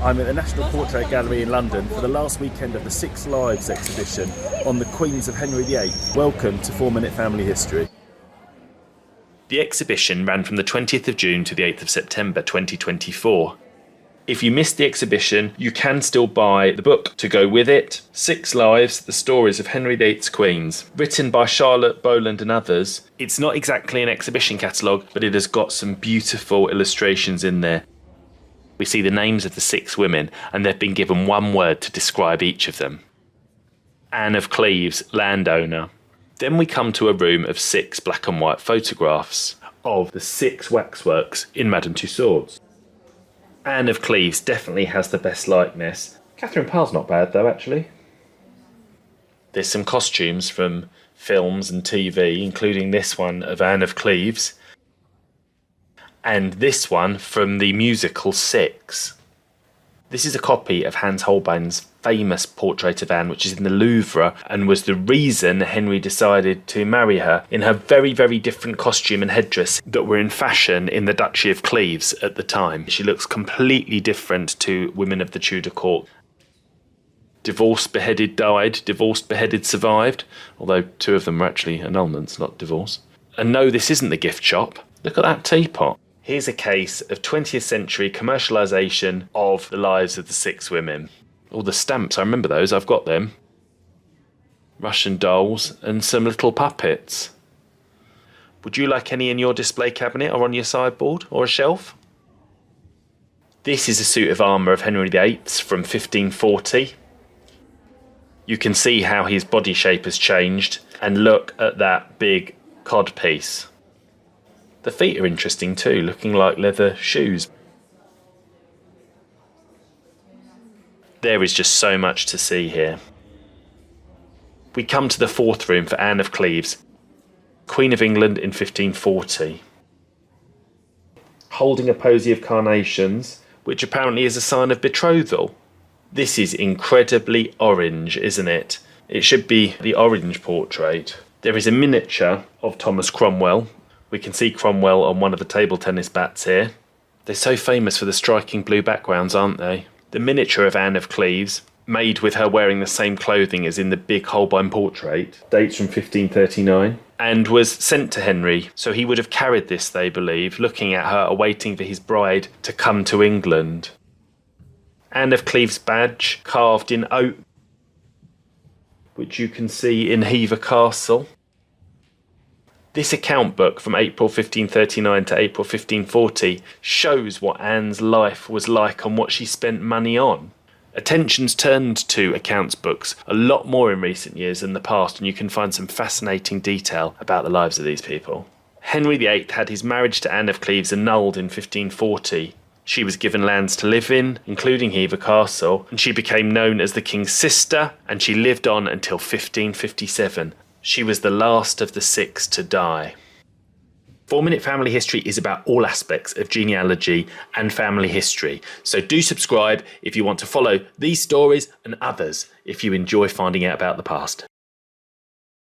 I'm at the National Portrait Gallery in London for the last weekend of the Six Lives exhibition on the Queens of Henry VIII. Welcome to 4 Minute Family History. The exhibition ran from the 20th of June to the 8th of September 2024. If you missed the exhibition, you can still buy the book to go with it. Six Lives, the stories of Henry VIII's Queens, written by Charlotte Boland and others. It's not exactly an exhibition catalogue, but it has got some beautiful illustrations in there. We see the names of the six women, and they've been given one word to describe each of them. Anne of Cleves, Landowner. Then we come to a room of 6 black and white photographs of the 6 waxworks in Madame Tussauds. Anne of Cleves definitely has the best likeness. Catherine Parr's not bad though, actually. There's some costumes from films and TV, including this one of Anne of Cleves, and this one from the musical Six. This is a copy of Hans Holbein's famous portrait of Anne, which is in the Louvre, and was the reason Henry decided to marry her in her very, very different costume and headdress that were in fashion in the Duchy of Cleves at the time. She looks completely different to women of the Tudor court. Divorced, beheaded, died. Divorced, beheaded, survived. Although 2 of them were actually annulments, not divorce. And no, this isn't the gift shop. Look at that teapot. Here's a case of 20th century commercialisation of the lives of the 6 women. All the stamps, I remember those, I've got them. Russian dolls and some little puppets. Would you like any in your display cabinet or on your sideboard or a shelf? This is a suit of armour of Henry VIII's from 1540. You can see how his body shape has changed, and look at that big codpiece. The feet are interesting too, looking like leather shoes. There is just so much to see here. We come to the 4th room for Anne of Cleves, Queen of England in 1540. Holding a posy of carnations, which apparently is a sign of betrothal. This is incredibly orange, isn't it? It should be the orange portrait. There is a miniature of Thomas Cromwell. We can see Cromwell on one of the table tennis bats here. They're so famous for the striking blue backgrounds, aren't they? The miniature of Anne of Cleves, made with her wearing the same clothing as in the big Holbein portrait, dates from 1539, and was sent to Henry, so he would have carried this, they believe, looking at her, awaiting for his bride to come to England. Anne of Cleves' badge, carved in oak, which you can see in Hever Castle. This account book from April 1539 to April 1540 shows what Anne's life was like and what she spent money on. Attention's turned to accounts books a lot more in recent years than the past, and you can find some fascinating detail about the lives of these people. Henry VIII had his marriage to Anne of Cleves annulled in 1540. She was given lands to live in, including Hever Castle, and she became known as the King's sister, and she lived on until 1557. She was the last of the 6 to die. 4 Minute Family History is about all aspects of genealogy and family history. So do subscribe if you want to follow these stories and others if you enjoy finding out about the past.